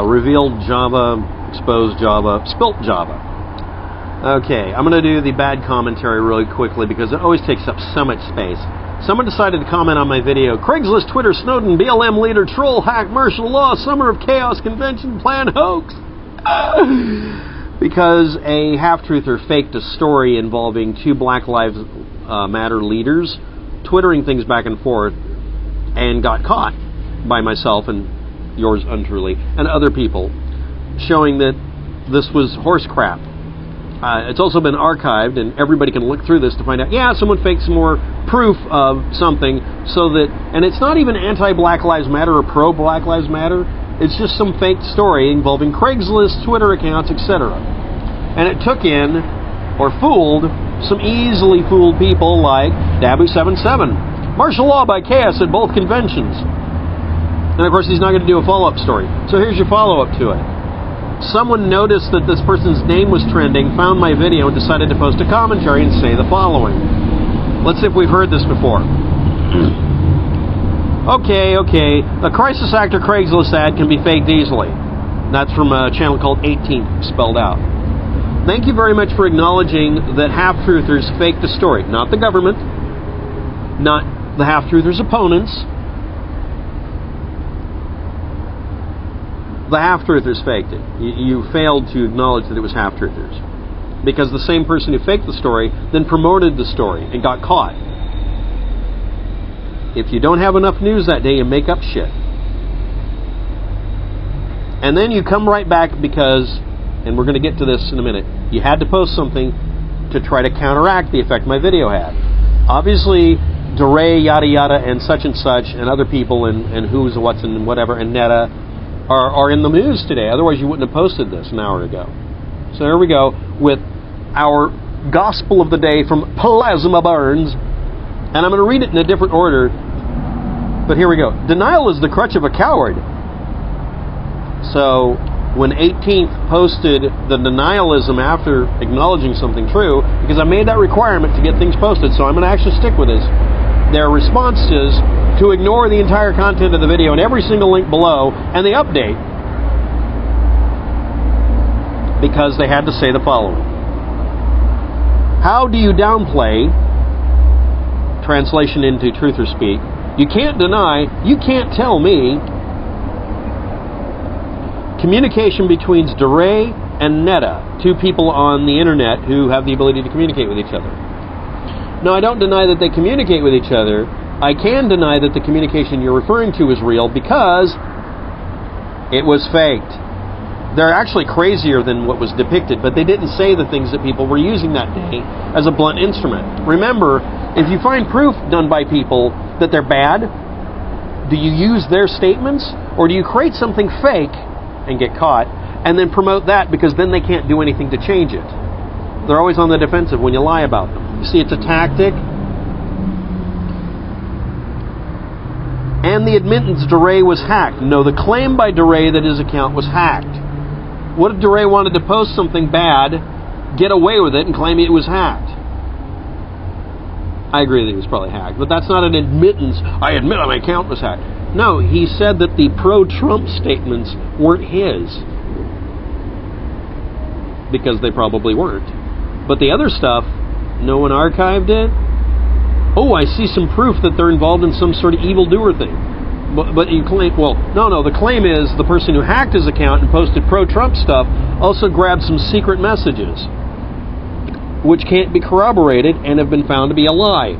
Revealed Java, exposed Java, spilt Java. Okay, I'm going to do the bad commentary really quickly because it always takes up so much space. Someone decided to comment on my video, Craigslist, Twitter, Snowden, BLM leader, troll, hack, martial law, summer of chaos, convention, plan, hoax. Because a half-truther faked a story involving two Black Lives Matter leaders twittering things back and forth and got caught by myself and yours untruly and other people, showing that this was horse crap. It's also been archived, and everybody can look through this to find out, yeah, someone faked some more proof of something, so that, and it's not even anti-Black Lives Matter or pro-Black Lives Matter, it's just some fake story involving Craigslist, Twitter accounts, etc. And it took in, or fooled, some easily fooled people like Dabu77. Martial law by chaos at both conventions. And of course, he's not going to do a follow-up story. So here's your follow-up to it. Someone noticed that this person's name was trending, found my video, and decided to post a commentary and say the following. Let's see if we've heard this before. Okay. A crisis actor Craigslist ad can be faked easily. That's from a channel called 18th, spelled out. Thank you very much for acknowledging that half-truthers faked the story. Not the government, not the half-truthers' opponents. The half-truthers faked it. You failed to acknowledge that it was half-truthers. Because the same person who faked the story then promoted the story and got caught. If you don't have enough news that day, you make up shit. And then you come right back because, and we're going to get to this in a minute, you had to post something to try to counteract the effect my video had. Obviously, DeRay, yada yada, and such, and other people, and who's and what's and whatever, and Netta, are in the news today. Otherwise, you wouldn't have posted this an hour ago. So there we go with our gospel of the day from Plasma Burns. And I'm going to read it in a different order. But here we go. Denial is the crutch of a coward. So when 18th posted the denialism after acknowledging something true, because I made that requirement to get things posted, so I'm going to actually stick with this. Their response is to ignore the entire content of the video and every single link below and the update, because they had to say the following. How do you downplay, translation into truther speak, you can't deny, you can't tell me, communication between DeRay and Netta, two people on the internet who have the ability to communicate with each other. No, I don't deny that they communicate with each other. I can deny that the communication you're referring to is real because it was faked. They're actually crazier than what was depicted, but they didn't say the things that people were using that day as a blunt instrument. Remember, if you find proof done by people that they're bad, do you use their statements, or do you create something fake and get caught, and then promote that because then they can't do anything to change it? They're always on the defensive when you lie about them. You see, it's a tactic. And the admittance DeRay was hacked. No, the claim by DeRay that his account was hacked. What if DeRay wanted to post something bad, get away with it, and claim it was hacked? I agree that he was probably hacked, but that's not an admittance. I admit my account was hacked. No, he said that the pro-Trump statements weren't his. Because they probably weren't. But the other stuff, no one archived it. Oh, I see some proof that they're involved in some sort of evildoer thing. But you claim, well, no, the claim is the person who hacked his account and posted pro-Trump stuff also grabbed some secret messages, which can't be corroborated and have been found to be a lie.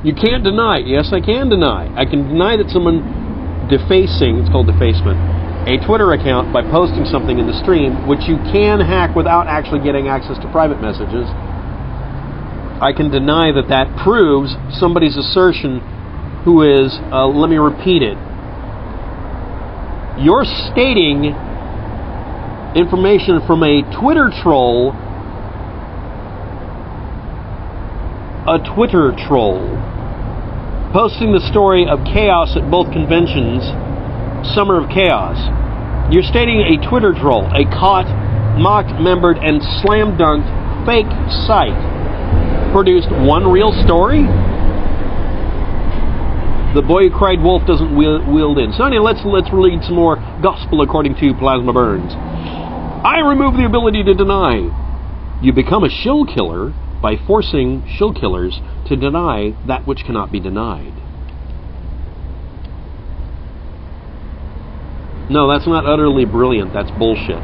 You can't deny. Yes, I can deny. I can deny that someone defacing, it's called defacement, a Twitter account by posting something in the stream, which you can hack without actually getting access to private messages. I can deny that that proves somebody's assertion who is, let me repeat it. You're stating information from a Twitter troll, posting the story of chaos at both conventions, Summer of Chaos. You're stating a Twitter troll, a caught, mocked, membered, and slam-dunked fake site produced one real story? The boy who cried wolf doesn't wield in. So anyway, let's read some more gospel according to Plasma Burns. I remove the ability to deny. You become a shill killer by forcing shill killers to deny that which cannot be denied. No, that's not utterly brilliant. That's bullshit.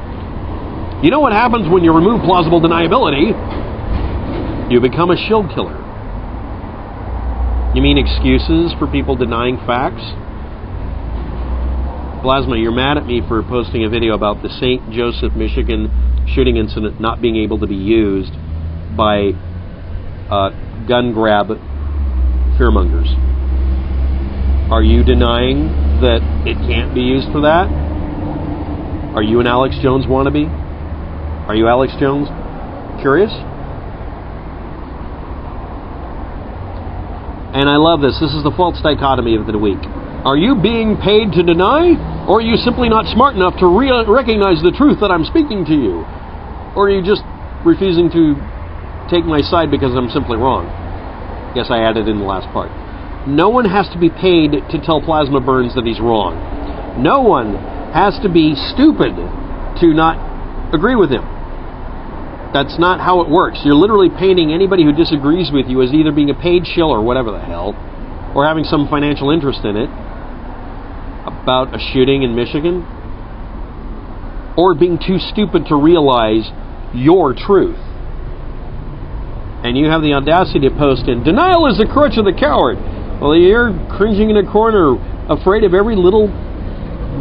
You know what happens when you remove plausible deniability? You become a shill killer. You mean excuses for people denying facts? Plasma, you're mad at me for posting a video about the St. Joseph, Michigan shooting incident not being able to be used by gun grab fearmongers. Are you denying that it can't be used for that? Are you an Alex Jones wannabe? Are you Alex Jones? Curious? And I love this. This is the false dichotomy of the week. Are you being paid to deny? Or are you simply not smart enough to recognize the truth that I'm speaking to you? Or are you just refusing to take my side because I'm simply wrong? Guess I added in the last part. No one has to be paid to tell Plasma Burns that he's wrong. No one has to be stupid to not agree with him. That's not how it works. You're literally painting anybody who disagrees with you as either being a paid shill or whatever the hell, or having some financial interest in it, about a shooting in Michigan, or being too stupid to realize your truth. And you have the audacity to post in, denial is the crutch of the coward. Well, you're cringing in a corner, afraid of every little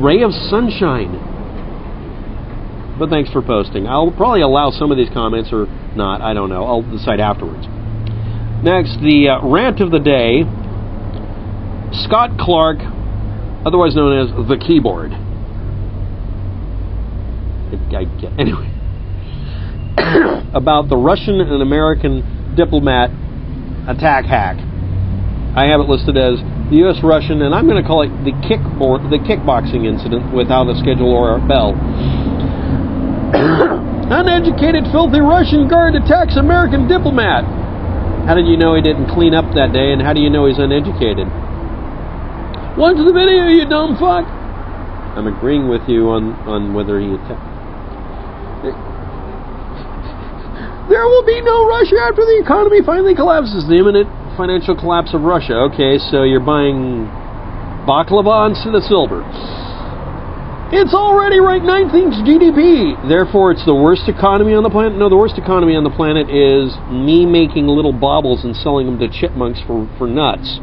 ray of sunshine. But thanks for posting. I'll probably allow some of these comments or not. I don't know. I'll decide afterwards. Next, the rant of the day. Scott Clark, otherwise known as the Keyboard. Anyway. About the Russian and American diplomat attack hack. I have it listed as the U.S.-Russian, and I'm going to call it the kickboxing incident without a schedule or a bell. Uneducated, filthy Russian guard attacks American diplomat. How did you know he didn't clean up that day, and how do you know he's uneducated? Watch the video, you dumb fuck. I'm agreeing with you on whether he attacked. There will be no Russia after the economy finally collapses. The imminent financial collapse of Russia. Okay, so you're buying baklava instead of silver. It's already ranked 19th GDP. Therefore, it's the worst economy on the planet. No, the worst economy on the planet is me making little baubles and selling them to chipmunks for nuts.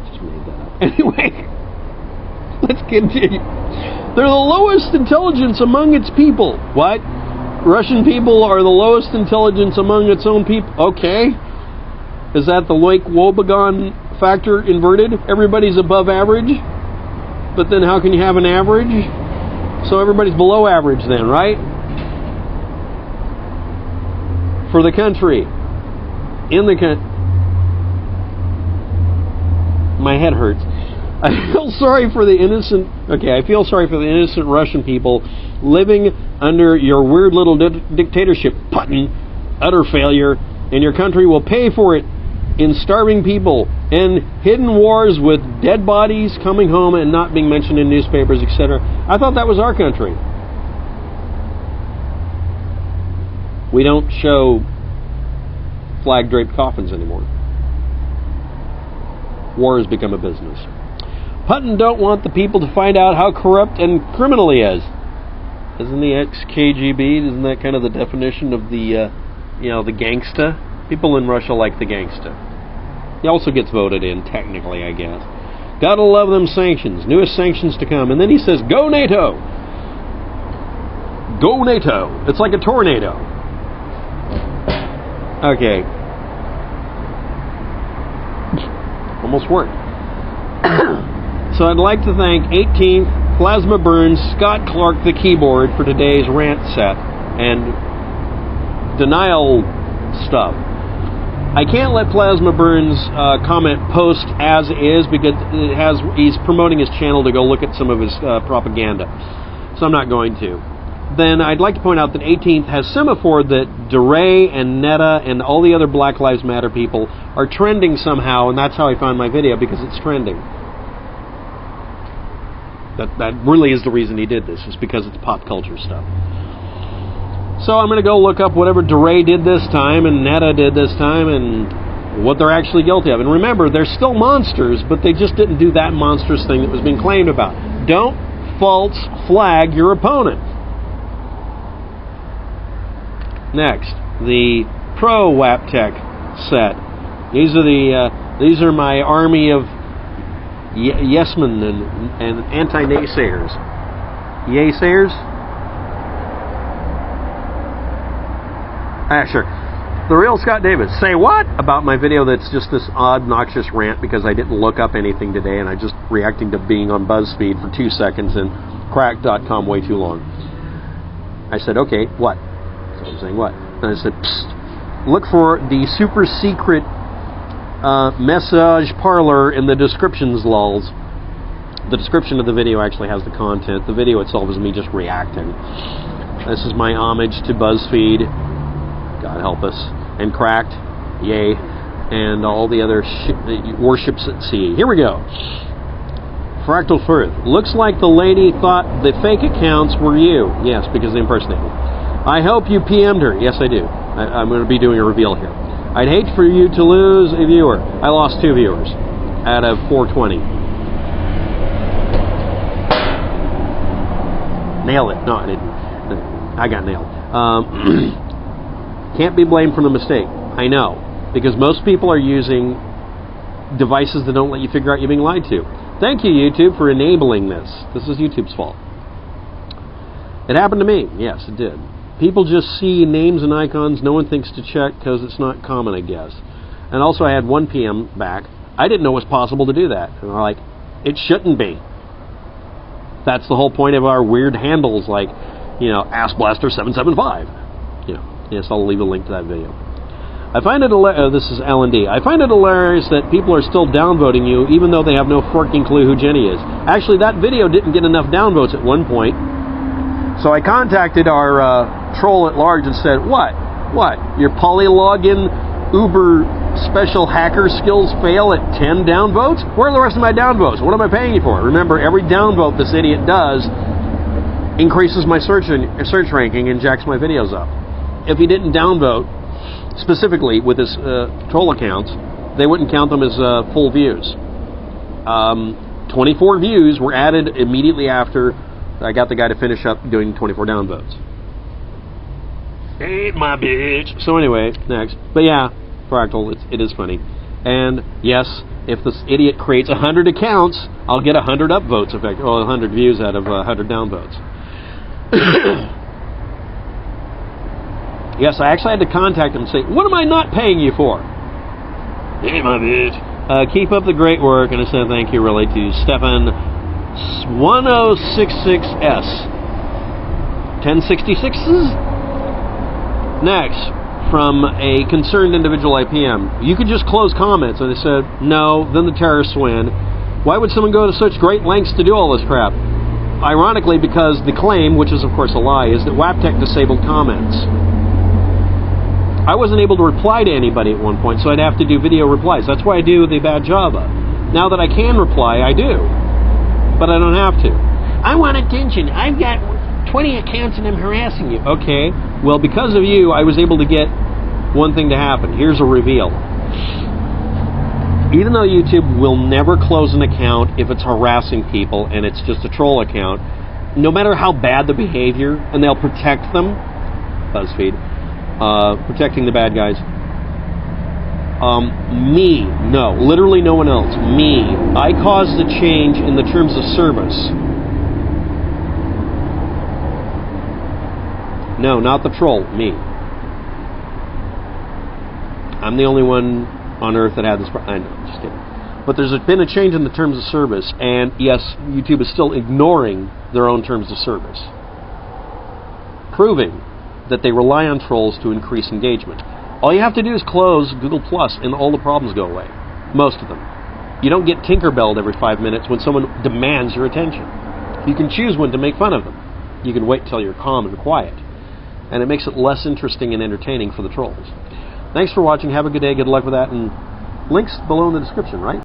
Just made that up. Anyway, let's continue. They're the lowest intelligence among its people. What? Russian people are the lowest intelligence among its own people. Okay. Is that the Loic Wobegon factor inverted? Everybody's above average? But then how can you have an average? So everybody's below average then, right? For the country. In the country. My head hurts. I feel sorry for the innocent... Okay, I feel sorry for the innocent Russian people living under your weird little dictatorship, Putin, utter failure, and your country will pay for it in starving people and hidden wars with dead bodies coming home and not being mentioned in newspapers, etc. I thought that was our country. We don't show flag-draped coffins anymore. War has become a business. Putin don't want the people to find out how corrupt and criminal he is. Isn't the ex-KGB, isn't that kind of the definition of the, the gangsta? People in Russia like the gangsta. He also gets voted in, technically, I guess. Gotta love them sanctions. Newest sanctions to come. And then he says, go NATO! Go NATO! It's like a tornado. Okay. Almost worked. So I'd like to thank 18th Plasma Burns, Scott Clark, the Keyboard, for today's rant set and denial stuff. I can't let Plasma Burns comment post as is because he's promoting his channel to go look at some of his propaganda. So I'm not going to. then I'd like to point out that 18th has semaphore that DeRay and Netta and all the other Black Lives Matter people are trending somehow, and that's how I found my video, because it's trending. That really is the reason he did this, is because it's pop culture stuff. So I'm going to go look up whatever DeRay did this time and Netta did this time and what they're actually guilty of. And remember, they're still monsters, but they just didn't do that monstrous thing that was being claimed about. Don't false flag your opponent. Next, the Pro WAPTEC set. These are my army of yes-men and anti-naysayers. Yay-sayers? Sure. The real Scott Davis. Say what? About my video that's just this odd, obnoxious rant because I didn't look up anything today and I just reacting to being on BuzzFeed for 2 seconds and crack.com way too long. I said, okay, what? So I'm saying what? And I said, psst, look for the super secret massage parlor in the descriptions lols. The description of the video actually has the content. The video itself is me just reacting. This is my homage to BuzzFeed, God help us, and Cracked, yay, and all the other worships at sea. Here we go. Fractal Firth. Looks like the lady thought the fake accounts were you. Yes, because they impersonated. I hope you PM'd her. Yes, I do. I'm going to be doing a reveal here. I'd hate for you to lose a viewer. I lost 2 viewers out of 420. Nailed it. No, I didn't. I got nailed. Can't be blamed for the mistake. I know. Because most people are using devices that don't let you figure out you're being lied to. Thank you, YouTube, for enabling this. This is YouTube's fault. It happened to me. Yes, it did. People just see names and icons. No one thinks to check because it's not common, I guess. And also I had 1 PM back. I didn't know it was possible to do that. And I'm like, it shouldn't be. That's the whole point of our weird handles like, AskBlaster775. Yes, I'll leave a link to that video. I find it this is L&D. I find it hilarious that people are still downvoting you even though they have no freaking clue who Jenny is. Actually, that video didn't get enough downvotes at one point. So I contacted our troll at large and said, what? Your polylogin uber special hacker skills fail at 10 downvotes? Where are the rest of my downvotes? What am I paying you for? Remember, every downvote this idiot does increases my search ranking and jacks my videos up. If he didn't downvote, specifically with his troll accounts, they wouldn't count them as full views. 24 views were added immediately after I got the guy to finish up doing 24 downvotes. Ain't my bitch. So anyway, next. But yeah, Fractal, it is funny. And yes, if this idiot creates 100 accounts, I'll get 100 upvotes, 100 views out of 100 downvotes. Yes, I actually had to contact him and say, what am I not paying you for? Hey, my bitch. Keep up the great work, and I said thank you really to Stefan 1066S. 1066s? Next, from a concerned individual IPM. You could just close comments, and I said, no, then the terrorists win. Why would someone go to such great lengths to do all this crap? Ironically, because the claim, which is of course a lie, is that WAPTEC disabled comments. I wasn't able to reply to anybody at one point, so I'd have to do video replies. That's why I do the bad job of. Now that I can reply, I do. But I don't have to. I want attention. I've got 20 accounts and I'm harassing you. Okay, well, because of you, I was able to get one thing to happen. Here's a reveal. Even though YouTube will never close an account if it's harassing people and it's just a troll account, no matter how bad the behavior, and they'll protect them, BuzzFeed, protecting the bad guys. No, literally no one else. Me. I caused the change in the terms of service. No, not the troll. Me. I'm the only one on earth that had this problem. I know, just kidding. But there's been a change in the terms of service, and yes, YouTube is still ignoring their own terms of service, proving that they rely on trolls to increase engagement. All you have to do is close Google Plus and all the problems go away. Most of them. You don't get Tinkerbelled every 5 minutes when someone demands your attention. You can choose when to make fun of them. You can wait till you're calm and quiet. And it makes it less interesting and entertaining for the trolls. Thanks for watching. Have a good day. Good luck with that. And links below in the description, right?